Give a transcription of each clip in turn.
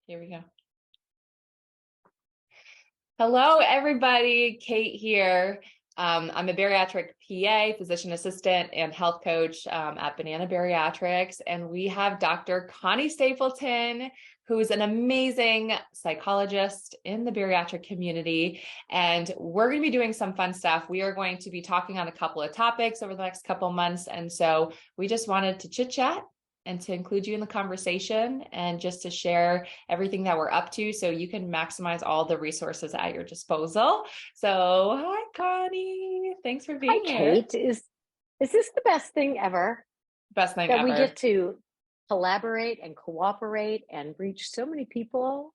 Here we go. Hello, everybody. Kate here. I'm a bariatric PA, physician assistant, and health coach at Banana Bariatrics. And we have Dr. Connie Stapleton, who is an amazing psychologist in the bariatric community. And we're going to be doing some fun stuff. We are going to be talking on a couple of topics over the next couple of months. And so we just wanted to chit chat and to include you in the conversation and just to share everything that we're up to so you can maximize all the resources at your disposal. So hi, Connie. Thanks for being here. Kate. Is this the best thing ever? Best thing That ever. we get to collaborate and cooperate and reach so many people.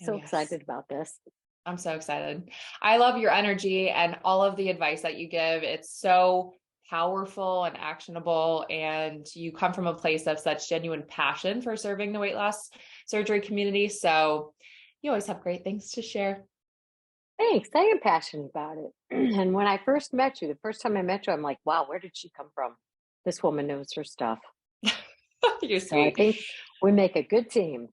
So yes. excited about this. I'm so excited. I love your energy and all of the advice that you give. It's so powerful and actionable, and you come from a place of such genuine passion for serving the weight loss surgery community. So you always have great things to share. Thanks. I am passionate about it. And when I first met you, the first time I met you, I'm like, wow, where did she come from? This woman knows her stuff. You're So I sweet. think we make a good team.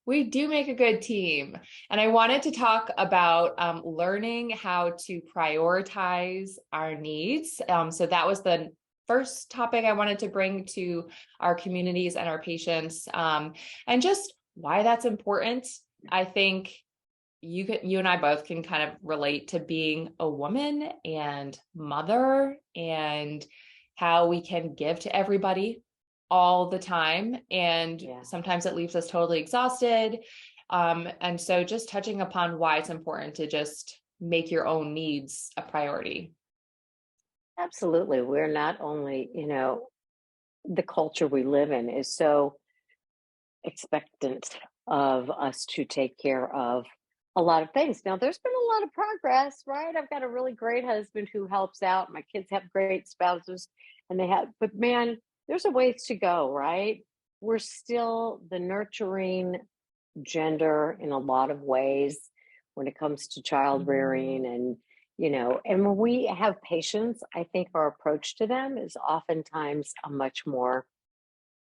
We do make a good team. And I wanted to talk about learning how to prioritize our needs. So that was the first topic I wanted to bring to our communities and our patients, and just why that's important. I think you and I both can kind of relate to being a woman and mother and how we can give to everybody all the time. And sometimes it leaves us totally exhausted. And so just touching upon why it's important to just make your own needs a priority. Absolutely. We're not only, the culture we live in is so expectant of us to take care of a lot of things. Now, there's been a lot of progress, right? I've got a really great husband who helps out. My kids have great spouses but man, there's a ways to go, right? We're still the nurturing gender in a lot of ways when it comes to child rearing and when we have patients, I think our approach to them is oftentimes a much more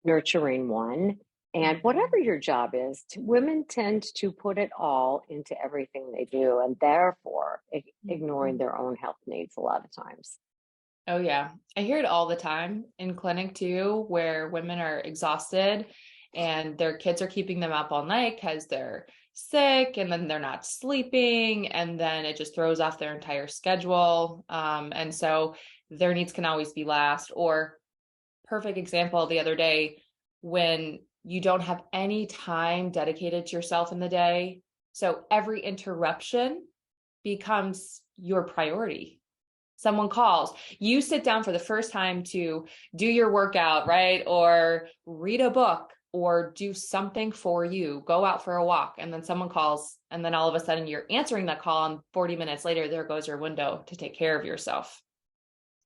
nurturing one. And whatever your job is, women tend to put it all into everything they do, and therefore ignoring their own health needs a lot of times. Oh, yeah. I hear it all the time in clinic too, where women are exhausted and their kids are keeping them up all night because they're sick and then they're not sleeping. And then it just throws off their entire schedule. And so their needs can always be last. Or perfect example the other day, when you don't have any time dedicated to yourself in the day. So every interruption becomes your priority. Someone calls, you sit down for the first time to do your workout, right? Or read a book or do something for you, go out for a walk. And then someone calls, and then all of a sudden you're answering that call, and 40 minutes later, there goes your window to take care of yourself.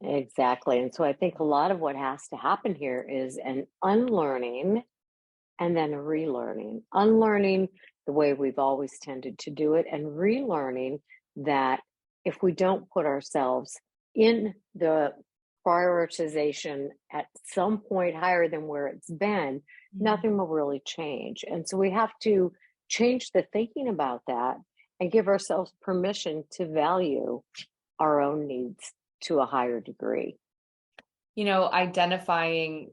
Exactly. And so I think a lot of what has to happen here is an unlearning and then a relearning. Unlearning the way we've always tended to do it, and relearning that if we don't put ourselves in the prioritization at some point higher than where it's been, nothing will really change. And so we have to change the thinking about that and give ourselves permission to value our own needs to a higher degree. Identifying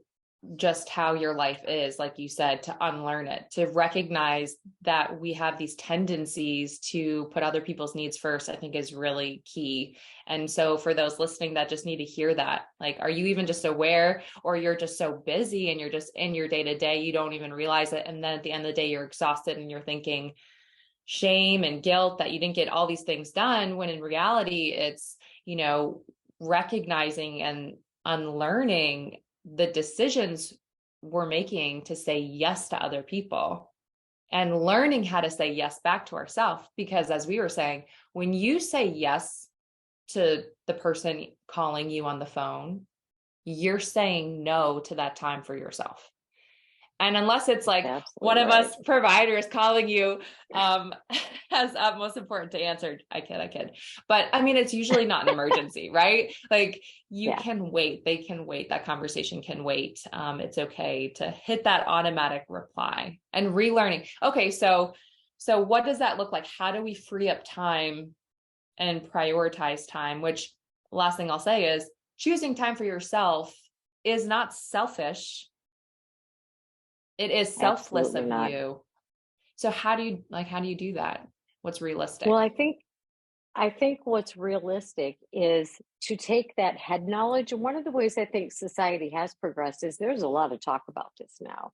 just how your life is, like you said, to unlearn it, to recognize that we have these tendencies to put other people's needs first, I think is really key. And so for those listening that just need to hear that, like, are you even just aware, or you're just so busy and you're just in your day to day, you don't even realize it. And then at the end of the day, you're exhausted and you're thinking shame and guilt that you didn't get all these things done, when in reality, it's, recognizing and unlearning the decisions we're making to say yes to other people and learning how to say yes back to ourselves. Because as we were saying, when you say yes to the person calling you on the phone, you're saying no to that time for yourself. And unless it's That's like absolutely one of right. us providers calling you as utmost important to answer, I kid. But I mean, it's usually not an emergency, right? Like you Yeah, can wait. They can wait. That conversation can wait. It's okay to hit that automatic reply and relearning. Okay, so what does that look like? How do we free up time and prioritize time? Which last thing I'll say is choosing time for yourself is not selfish. It is selfless absolutely of not. you. So how do you do that? What's Well, realistic? I think what's realistic is to take that head knowledge. And one of the ways I think society has progressed is there's a lot of talk about this now.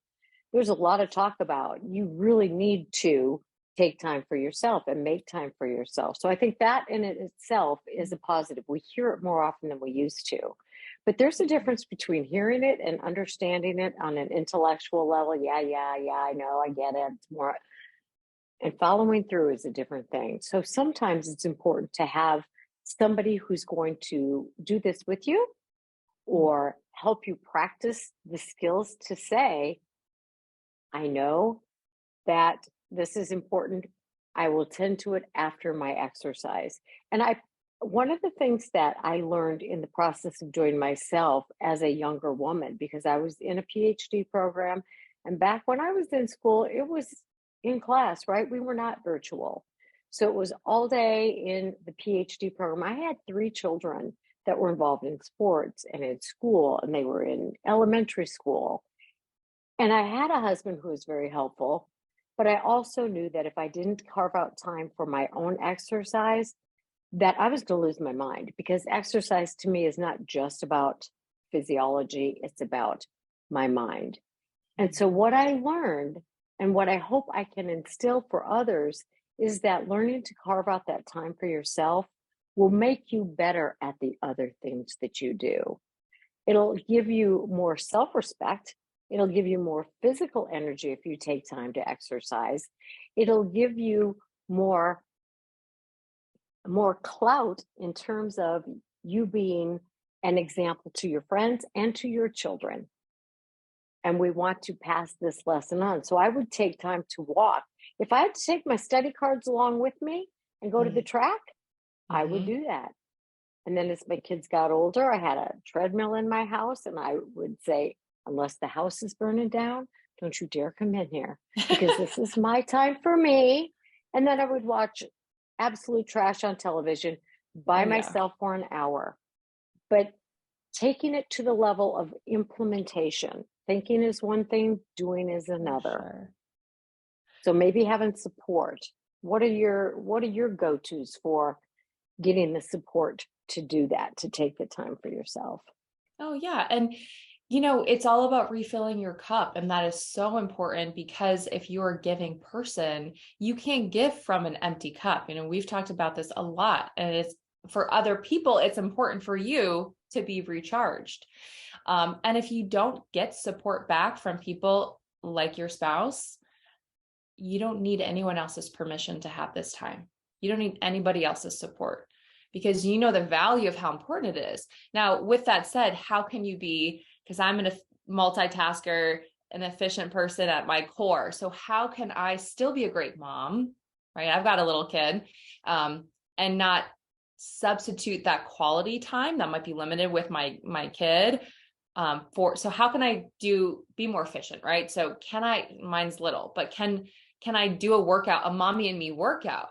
There's a lot of talk about you really need to take time for yourself and make time for yourself. So I think that in it itself is a positive. We hear it more often than we used to. But there's a difference between hearing it and understanding it on an intellectual level. Yeah, yeah, yeah, I know, I get it. It's more, and following through is a different thing. So sometimes it's important to have somebody who's going to do this with you or help you practice the skills to say, I know that this is important. I will tend to it after my exercise. And one of the things that I learned in the process of doing myself as a younger woman, because I was in a PhD program, and back when I was in school, it was in class, right? We were not virtual. So it was all day in the PhD program. I had 3 children that were involved in sports and in school, and they were in elementary school. And I had a husband who was very helpful, but I also knew that if I didn't carve out time for my own exercise, that I was going to lose my mind, because exercise to me is not just about physiology, it's about my mind. And so what I learned and what I hope I can instill for others is that learning to carve out that time for yourself will make you better at the other things that you do. It'll give you more self-respect. It'll give you more physical energy if you take time to exercise. It'll give you more clout in terms of you being an example to your friends and to your children. And we want to pass this lesson on. So I would take time to walk. If I had to take my study cards along with me and go to the track, I would Mm-hmm. do that. And then as my kids got older, I had a treadmill in my house, and I would say, unless the house is burning down, don't you dare come in here, because this is my time for me. And then I would watch absolute trash on television by Oh yeah, myself for an hour. But taking it to the level of implementation, thinking is one thing, doing is for another. sure. So maybe having support. What are your go-tos for getting the support to do that, to take the time for yourself? Oh yeah. And it's all about refilling your cup. And that is so important because if you're a giving person, you can't give from an empty cup. We've talked about this a lot. And it's for other people, it's important for you to be recharged. And if you don't get support back from people like your spouse, you don't need anyone else's permission to have this time. You don't need anybody else's support because you know the value of how important it is. Now, with that said, how can you be, because I'm a multitasker, an efficient person at my core. So how can I still be a great mom, right? I've got a little kid, and not substitute that quality time that might be limited with my kid, so how can I be more efficient, right? So mine's little, but can I do a workout, a mommy and me workout?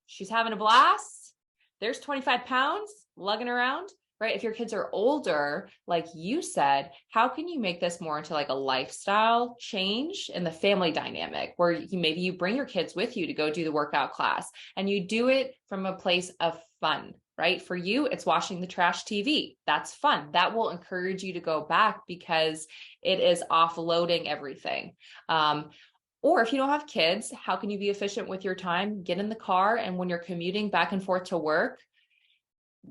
She's having a blast. There's 25 pounds lugging around, right? If your kids are older, like you said, how can you make this more into like a lifestyle change in the family dynamic where maybe you bring your kids with you to go do the workout class and you do it from a place of fun, right? For you, it's watching the trash TV. That's fun. That will encourage you to go back because it is offloading everything. Or if you don't have kids, how can you be efficient with your time? Get in the car, and when you're commuting back and forth to work,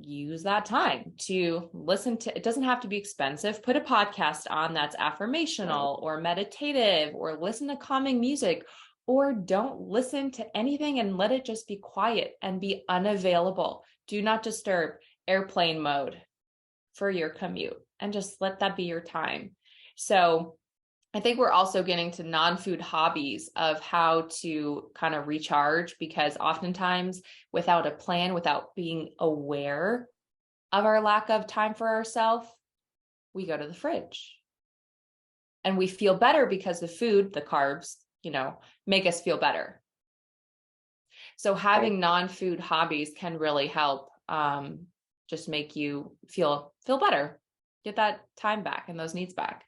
use that time to listen to, it doesn't have to be expensive. Put a podcast on that's Right. affirmational or meditative, or listen to calming music, or don't listen to anything and let it just be quiet and be unavailable. Do not disturb, airplane mode for your commute, and just let that be your time. So I think we're also getting to non-food hobbies of how to kind of recharge, because oftentimes without a plan, without being aware of our lack of time for ourselves, we go to the fridge and we feel better because the food, the carbs, make us feel better. So Right. having non-food hobbies can really help, just make you feel better, get that time back and those needs back.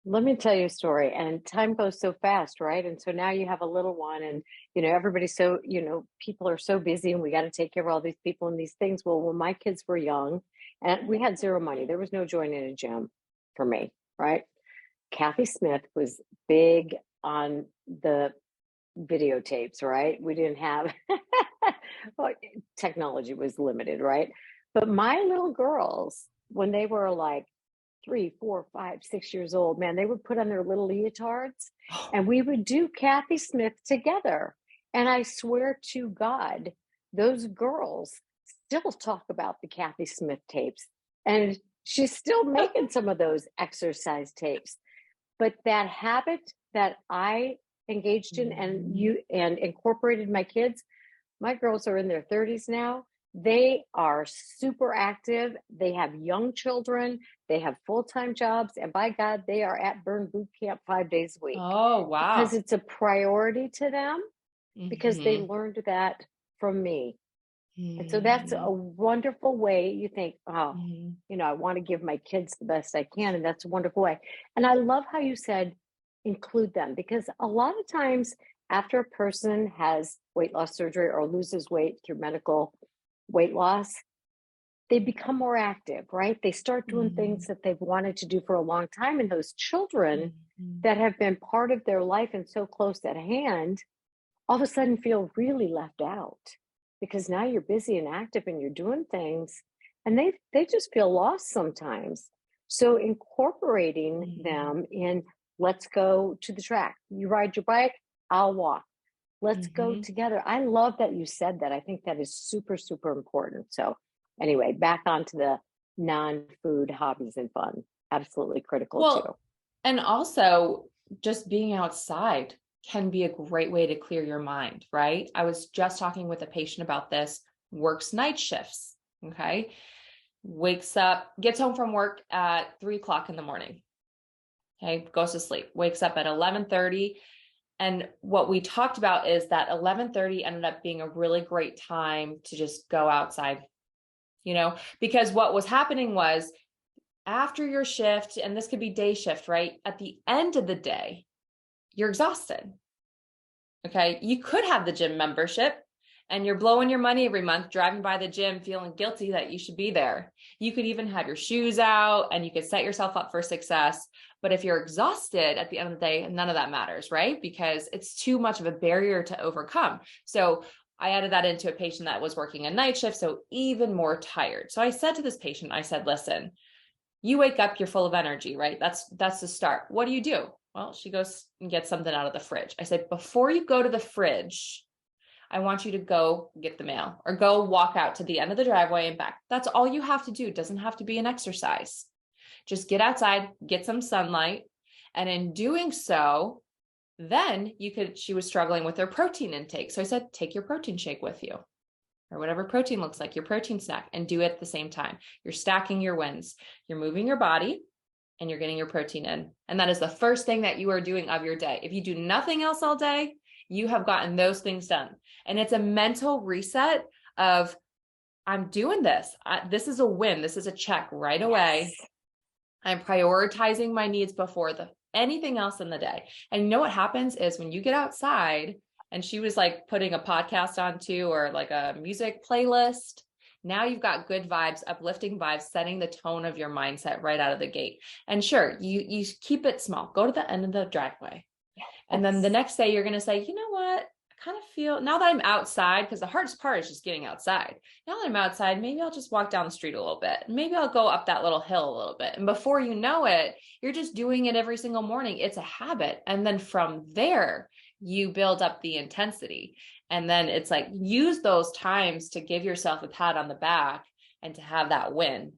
Let me tell you a story. And time goes so fast, right? And so now you have a little one, and everybody's so, people are so busy, and we got to take care of all these people and these things. Well, when my kids were young, and we had zero money, there was no joining a gym for me, right? Kathy Smith was big on the videotapes, right? We didn't have well, technology was limited, right? But my little girls, when they were like 3, 4, 5, 6 years old, man, they would put on their little leotards and we would do Kathy Smith together. And I swear to God, those girls still talk about the Kathy Smith tapes. And she's still making some of those exercise tapes. But that habit that I engaged in and incorporated my kids, my girls are in their 30s now. They are super active. They have young children. They have full-time jobs. And by God, they are at Burn Boot Camp 5 days a week Oh, because wow. it's a priority to them, because they Mm-hmm. learned that from me. And so that's Mm-hmm. a wonderful way. You think, oh, Mm-hmm. I want to give my kids the best I can. And that's a wonderful way. And I love how you said include them, because a lot of times after a person has weight loss surgery or loses weight through medical weight loss, they become more active, right? They start doing Mm-hmm. things that they've wanted to do for a long time. And those children Mm-hmm. that have been part of their life and so close at hand all of a sudden feel really left out, because now you're busy and active and you're doing things, and they just feel lost sometimes. So incorporating Mm-hmm. them in, let's go to the track. You ride your bike, I'll walk. Let's go Mm-hmm. together. I love that you said that. I think that is super, super important. So anyway, back onto the non-food hobbies and fun. Absolutely critical too. Well, and also just being outside can be a great way to clear your mind, right? I was just talking with a patient about this, works night shifts. Okay. Wakes up, gets home from work at 3 o'clock in the morning. Okay. Goes to sleep, wakes up at 11:30. And what we talked about is that 11:30 ended up being a really great time to just go outside, because what was happening was, after your shift, and this could be day shift, right? At the end of the day, you're exhausted. Okay. You could have the gym membership and you're blowing your money every month, driving by the gym, feeling guilty that you should be there. You could even have your shoes out and you could set yourself up for success. But if you're exhausted at the end of the day, none of that matters, right? Because it's too much of a barrier to overcome. So I added that into a patient that was working a night shift, so even more tired. So I said to this patient, I said, listen, you wake up, you're full of energy, right? That's the start. What do? Well, she goes and gets something out of the fridge. I said, before you go to the fridge, I want you to go get the mail or go walk out to the end of the driveway and back. That's all you have to do. It doesn't have to be an exercise. Just get outside, get some sunlight. And in doing so, then she was struggling with her protein intake. So I said, take your protein shake with you, or whatever protein looks like, your protein snack, and do it at the same time. You're stacking your wins. You're moving your body and you're getting your protein in. And that is the first thing that you are doing of your day. If you do nothing else all day, you have gotten those things done. And it's a mental reset of, I'm doing this. This is a win. This is a check right away. Yes. I'm prioritizing my needs before anything else in the day. And you know what happens is when you get outside, and she was like putting a podcast on too, or like a music playlist. Now you've got good vibes, uplifting vibes, setting the tone of your mindset right out of the gate. And sure, you keep it small. Go to the end of the driveway. And then the Yes. next day you're going to say, you know what? I kind of feel, now that I'm outside, because the hardest part is just getting outside. Now that I'm outside, maybe I'll just walk down the street a little bit. Maybe I'll go up that little hill a little bit. And before you know it, you're just doing it every single morning. It's a habit. And then from there, you build up the intensity. And then it's like, use those times to give yourself a pat on the back and to have that win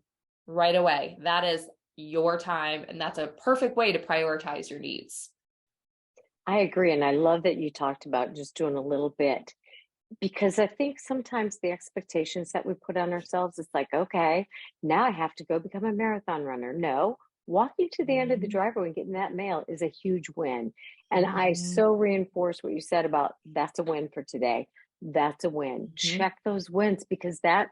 right away. That is your time. And that's a perfect way to prioritize your needs. I agree. And I love that you talked about just doing a little bit, because I think sometimes the expectations that we put on ourselves, it's like, okay, now I have to go become a marathon runner. No, walking to the end of the Mhm. driveway and getting that mail is a huge win. And I Mhm. so reinforce what you said about that's a win for today. That's a win. Mhm. Check those wins, because that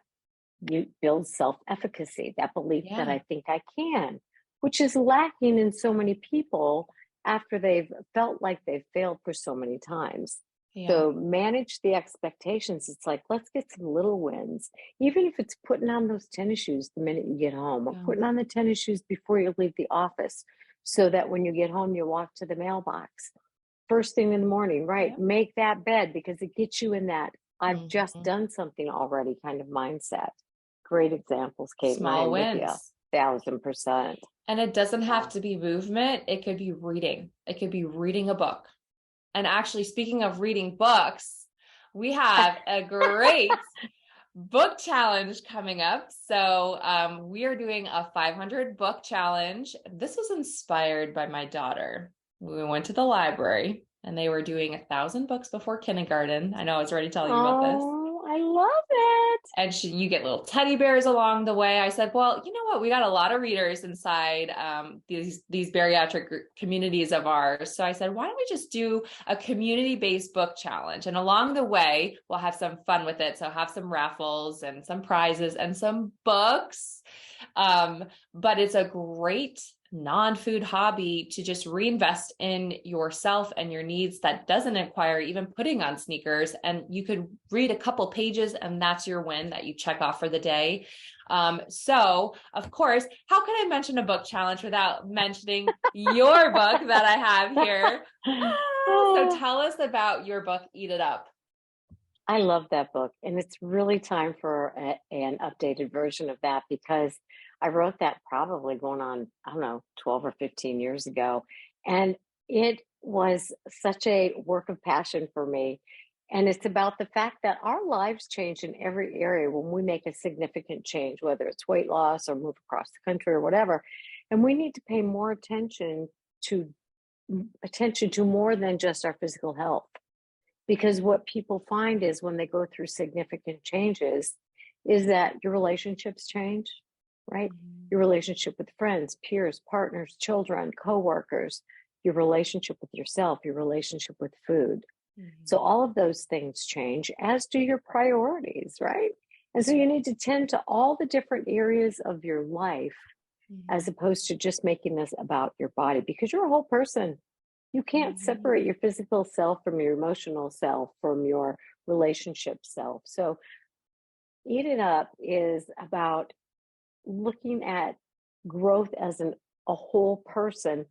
you build self-efficacy, that belief that Yeah. I think I can, which is lacking in so many people after they've felt like they've failed for so many times. Yeah. So manage the expectations. It's like, let's get some little wins, even if it's putting on those tennis shoes the minute you get home, or Yeah. putting on the tennis shoes before you leave the office, so that when you get home, you walk to the mailbox first thing in the morning, right? Yeah. Make that bed, because it gets you in that I've just Mhm. done something already kind of mindset. Great examples, Kate, and I Small am with you wins. 1000%. And it doesn't Yeah. have to be movement. It could be reading. It could be reading a book. And actually, speaking of reading books, we have a great book challenge coming up. So we are doing a 500 book challenge. This was inspired by my daughter. We went to the library and they were doing 1,000 books before kindergarten. I know I was already telling you about this. Oh, I love it. And you get little teddy bears along the way. I said, well, you know what? We got a lot of readers inside these bariatric communities of ours. So I said, why don't we just do a community-based book challenge? And along the way, we'll have some fun with it. So have some raffles and some prizes and some books. But it's a great non-food hobby to just reinvest in yourself and your needs that doesn't require even putting on sneakers. And you could read a couple pages and that's your win that you check off for the day. So of course, how can I mention a book challenge without mentioning your book that I have here? So Oh, tell us about your book, Eat It Up. I love that book. And it's really time for an updated version of that, because I wrote that probably going on, I don't know, 12 or 15 years ago. And it was such a work of passion for me. And it's about the fact that our lives change in every area when we make a significant change, whether it's weight loss or move across the country or whatever. And we need to pay more to attention to more than just our physical health, because what people find is when they go through significant changes is that your relationships change, right? Mhm. Your relationship with friends, peers, partners, children, coworkers, your relationship with yourself, your relationship with food. So Mhm. all of those things change, as do your priorities, right? And so you need to tend to all the different areas of your life, as Mhm. opposed to just making this about your body, because you're a whole person. You can't Mhm. separate your physical self from your emotional self, from your relationship self. So, Eat It Up is about looking at growth as a whole person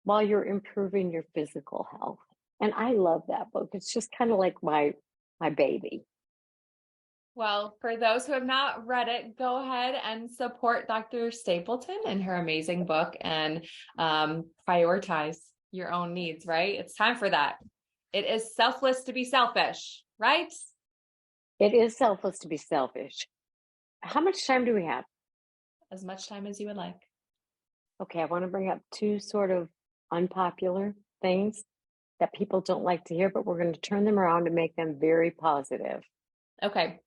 while you're improving your physical health. And I love that book. It's just kind of like my baby. Well, for those who have not read it, go ahead and support Dr. Stapleton and her amazing book and prioritize your own needs, right? It's time for that. It is selfless to be selfish, right? It is selfless to be selfish. How much time do we have? As much time as you would like. Okay, I want to bring up two sort of unpopular things that people don't like to hear, but we're going to turn them around and make them very positive. Okay.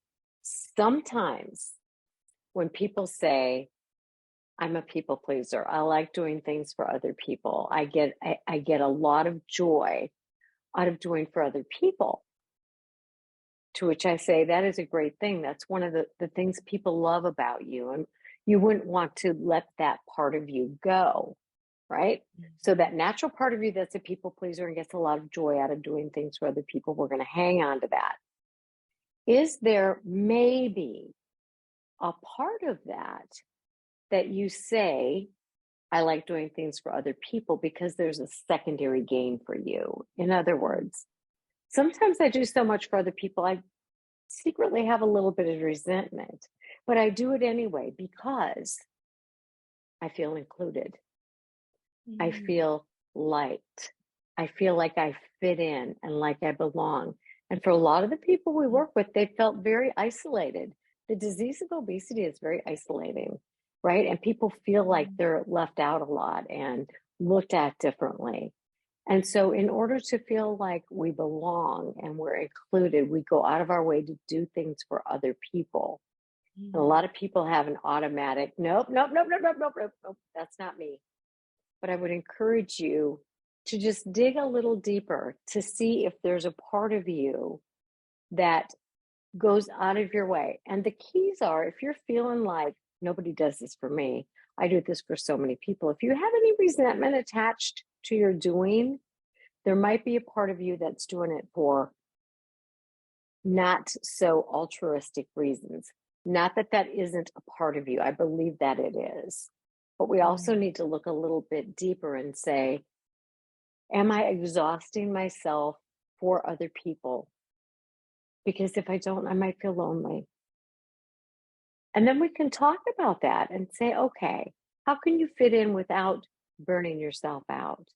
Sometimes when people say, I'm a people pleaser, I like doing things for other people, I get a lot of joy out of doing for other people. To which I say, that is a great thing. That's one of the things people love about you. And you wouldn't want to let that part of you go, right? So Mhm. that natural part of you that's a people pleaser and gets a lot of joy out of doing things for other people, we're going to hang on to that. Is there maybe a part of that that you say, I like doing things for other people because there's a secondary gain for you? In other words, sometimes I do so much for other people, I secretly have a little bit of resentment, but I do it anyway because I feel included. I Mhm. feel liked. I feel like I fit in and like I belong. And for a lot of the people we work with, they felt very isolated. The disease of obesity is very isolating. right? And people feel like Mhm. they're left out a lot and looked at differently. And so, in order to feel like we belong and we're included, we go out of our way to do things for other people. And a Mhm. lot of people have an automatic, nope, nope, nope, nope, nope, nope, nope, nope, that's not me. But I would encourage you to just dig a little deeper to see if there's a part of you that goes out of your way. And the keys are, if you're feeling like nobody does this for me, I do this for so many people. If you have any resentment attached to your doing, there might be a part of you that's doing it for not so altruistic reasons. Not that that isn't a part of you. I believe that it is. But we also Mhm. need to look a little bit deeper and say, am I exhausting myself for other people? Because if I don't, I might feel lonely. And then we can talk about that and say, okay, how can you fit in without burning yourself out?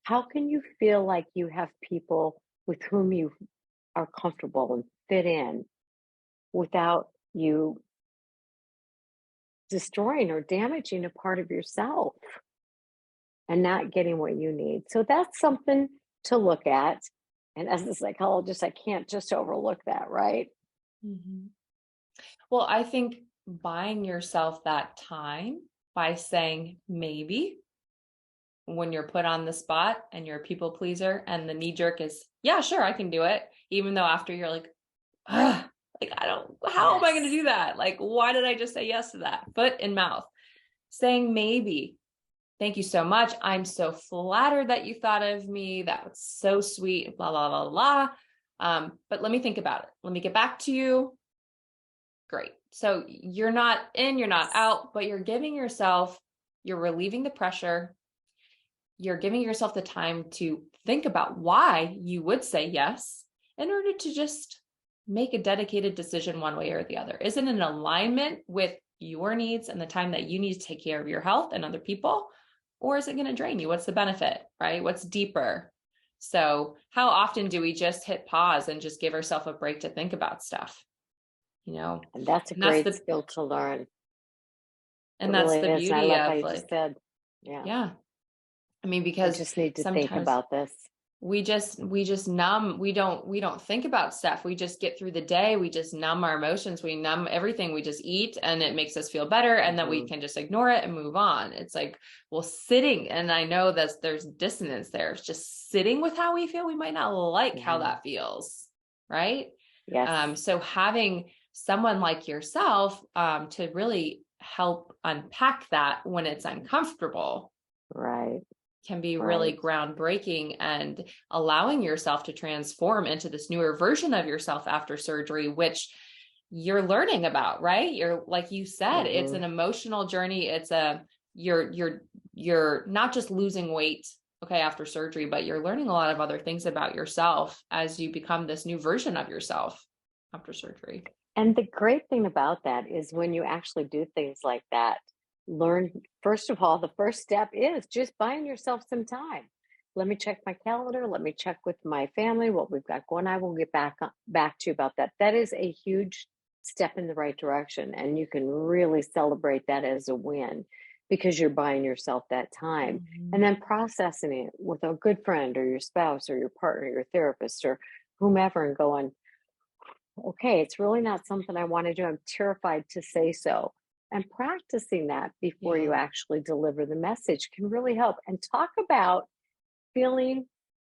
How can you feel like you have people with whom you are comfortable and fit in without you destroying or damaging a part of yourself and not getting what you need? So that's something to look at. And as a psychologist, I can't just overlook that, right? Mhm. Well, I think buying yourself that time by saying maybe when you're put on the spot and you're a people pleaser and the knee jerk is, yeah, sure, I can do it. Even though after you're like, ah, like, I don't, how am I going to Yes. do that? Like, why did I just say yes to that? Foot in mouth, saying maybe. Thank you so much. I'm so flattered that you thought of me. That was so sweet. Blah, blah, blah, blah. But let me think about it. Let me get back to you. Great. So you're not in, you're not out, but you're giving yourself, you're relieving the pressure. You're giving yourself the time to think about why you would say yes in order to just make a dedicated decision one way or the other. Is it in alignment with your needs and the time that you need to take care of your health and other people? Or is it going to drain you? What's the benefit, right? What's deeper? So, how often do we just hit pause and just give ourselves a break to think about stuff? You know, And that's a and that's great the skill to learn. It and that's really the is. And I beauty love how of you just like, said, yeah, yeah. I mean, I because just need to think sometimes about this. we just numb, we don't think about stuff, we just get through the day, we just numb our emotions, we numb everything, we just eat and it makes us feel better and then we Hmm. can just ignore it and move on. It's like, well, sitting, and I know that there's dissonance there, it's just sitting with how we feel, we might not like how Yeah. that feels, right? Yes. So having someone like yourself to really help unpack that when it's uncomfortable Right. can be really Right. groundbreaking, and allowing yourself to transform into this newer version of yourself after surgery, which you're learning about, right? You're, like you said, it's Hmm. an emotional journey. It's a, you're not just losing weight, okay, after surgery, but you're learning a lot of other things about yourself as you become this new version of yourself after surgery. And the great thing about that is when you actually do things like that, learn, first of all, the first step is just buying yourself some time. Let me check my calendar. Let me check with my family what we've got going. I will get back to you about that. That is a huge step in the right direction, and you can really celebrate that as a win because you're buying yourself that time and Mhm. then processing it with a good friend or your spouse or your partner, your therapist or whomever, and going, okay, it's really not something I want to do. I'm terrified to say so. And practicing that before you Yeah. actually deliver the message can really help. And talk about feeling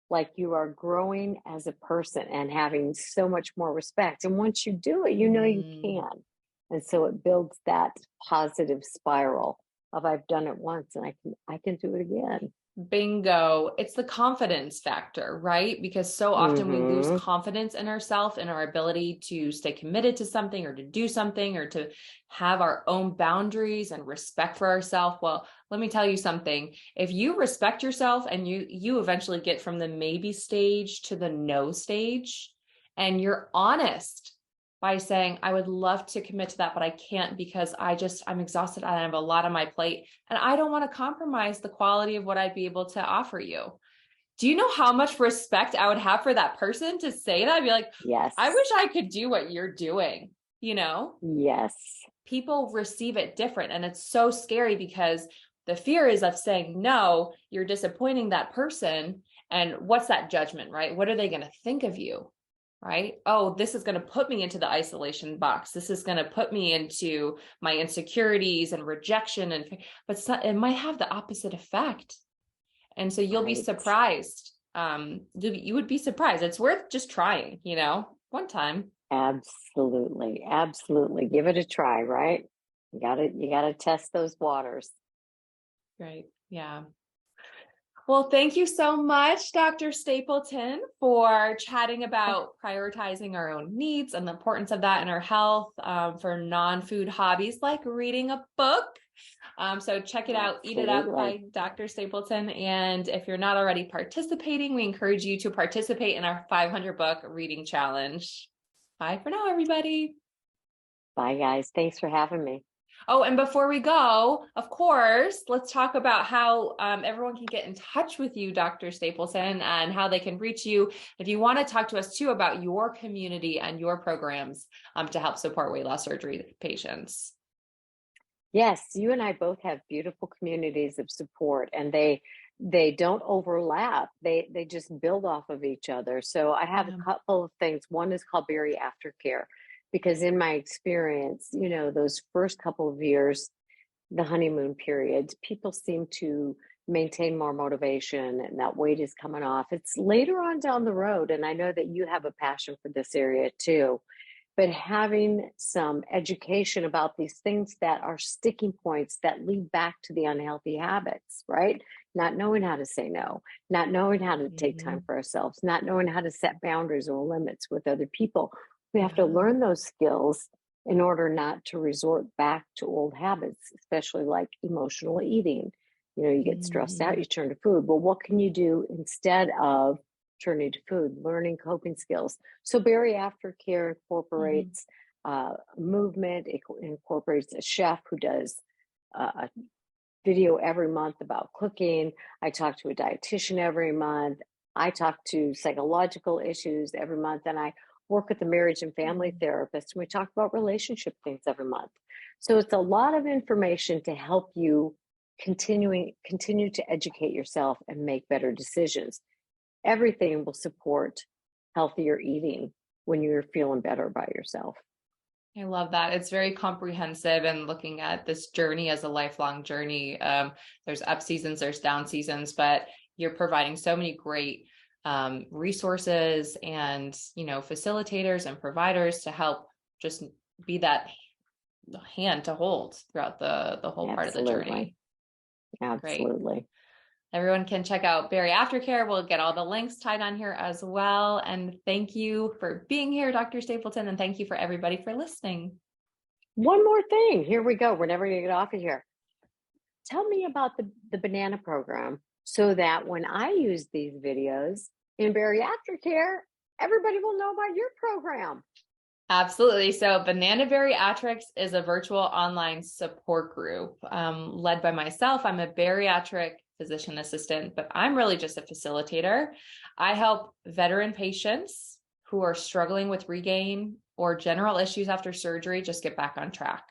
like you are growing as a person and having so much more respect. And once you do it, you know you Mm. can. And so it builds that positive spiral of I've done it once and I can do it again. Bingo. It's the confidence factor, right? Because so often we lose Mm-hmm. confidence in ourselves and our ability to stay committed to something or to do something or to have our own boundaries and respect for ourselves. Well, let me tell you something. If you respect yourself and you eventually get from the maybe stage to the no stage, and you're honest by saying, I would love to commit to that, but I can't because I'm exhausted. I have a lot on my plate and I don't want to compromise the quality of what I'd be able to offer you. Do you know how much respect I would have for that person to say that? I'd be like, I Yes. wish I could do what you're doing, you know? Yes. people receive it different. And it's so scary because the fear is of saying no, you're disappointing that person. And what's that judgment, right? What are they going to think of you? Right? Oh, this is going to put me into the isolation box. This is going to put me into my insecurities and rejection. But it might have the opposite effect. And so you'll be Right. surprised. You would be surprised. It's worth just trying, one time. Absolutely. Absolutely. Give it a try, right? You gotta test those waters. Right. Yeah. Well, thank you so much, Dr. Stapleton, for chatting about prioritizing our own needs and the importance of that in our health, for non-food hobbies like reading a book. So check it out, Eat It Up Absolutely. by Dr. Stapleton. And if you're not already participating, we encourage you to participate in our 500 book reading challenge. Bye for now, everybody. Bye, guys. Thanks for having me. Oh, and before we go, of course, let's talk about how everyone can get in touch with you, Dr. Stapleton, and how they can reach you. If you want to talk to us too about your community and your programs to help support weight loss surgery patients. Yes, you and I both have beautiful communities of support, and they don't overlap. They just build off of each other. So I have a Yeah. couple of things. One is called Bariatric Care, because in my experience, those first couple of years, the honeymoon period, people seem to maintain more motivation and that weight is coming off. It's later on down the road, and I know that you have a passion for this area too, but having some education about these things that are sticking points that lead back to the unhealthy habits, right? Not knowing how to say no, not knowing how to take time Mhm. for ourselves, not knowing how to set boundaries or limits with other people. We have to Yeah. learn those skills in order not to resort back to old habits, especially like emotional eating. You get stressed out, Mhm. you turn to food. Well, what can you do instead of turning to food? Learning coping skills. So bariatric care Mhm. incorporates movement. It incorporates a chef who does a video every month about cooking. I talk to a dietitian every month. I talk to psychological issues every month, and I work with a marriage and family Mhm. therapist. And we talk about relationship things every month. So it's a lot of information to help you continue to educate yourself and make better decisions. Everything will support healthier eating when you're feeling better about yourself. I love that. It's very comprehensive and looking at this journey as a lifelong journey. There's up seasons, there's down seasons, but you're providing so many great resources and, facilitators and providers to help just be that hand to hold throughout the whole part of the Absolutely. journey. Great. Absolutely. Everyone can check out Bariatric Care. We'll get all the links tied on here as well. And thank you for being here, Dr. Stapleton. And thank you for everybody for listening. One more thing. Here we go. We're never going to get off of here. Tell me about the banana program so that when I use these videos in bariatric care, everybody will know about your program. Absolutely. So Banana Bariatrics is a virtual online support group led by myself. I'm a bariatric physician assistant, but I'm really just a facilitator. I help veteran patients who are struggling with regain or general issues after surgery just get back on track.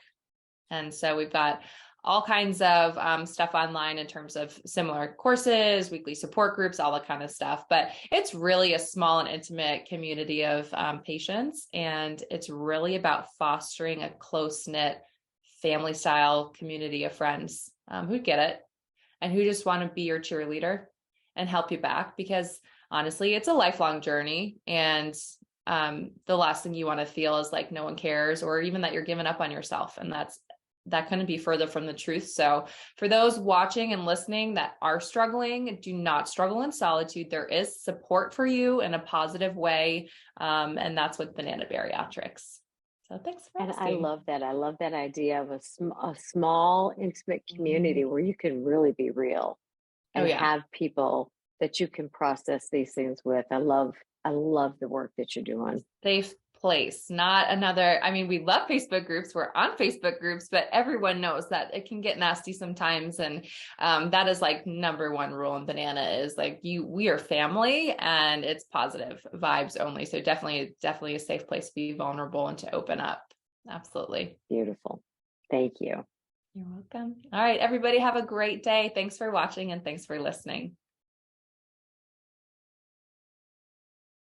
And so we've got all kinds of stuff online in terms of similar courses, weekly support groups, all that kind of stuff. But it's really a small and intimate community of patients. And it's really about fostering a close-knit family style community of friends who get it and who just want to be your cheerleader and help you back. Because honestly, it's a lifelong journey. And the last thing you want to feel is like no one cares, or even that you're giving up on yourself. And that couldn't be further from the truth. So for those watching and listening that are struggling, do not struggle in solitude. There is support for you in a positive way. And that's with Banana Bariatrics. So thanks for And I asking. love that. I love that idea of a small, intimate Mhm. community where you can really be real Oh and yeah. have people that you can process these things with. I love the work that you're doing. Safe place, not another. I mean, we love Facebook groups. We're on Facebook groups, but everyone knows that it can get nasty sometimes. And that is like number one rule in Banana is like we are family and it's positive vibes only. So definitely a safe place to be vulnerable and to open up. Absolutely. Beautiful. Thank you. You're welcome. All right, everybody, have a great day. Thanks for watching and thanks for listening.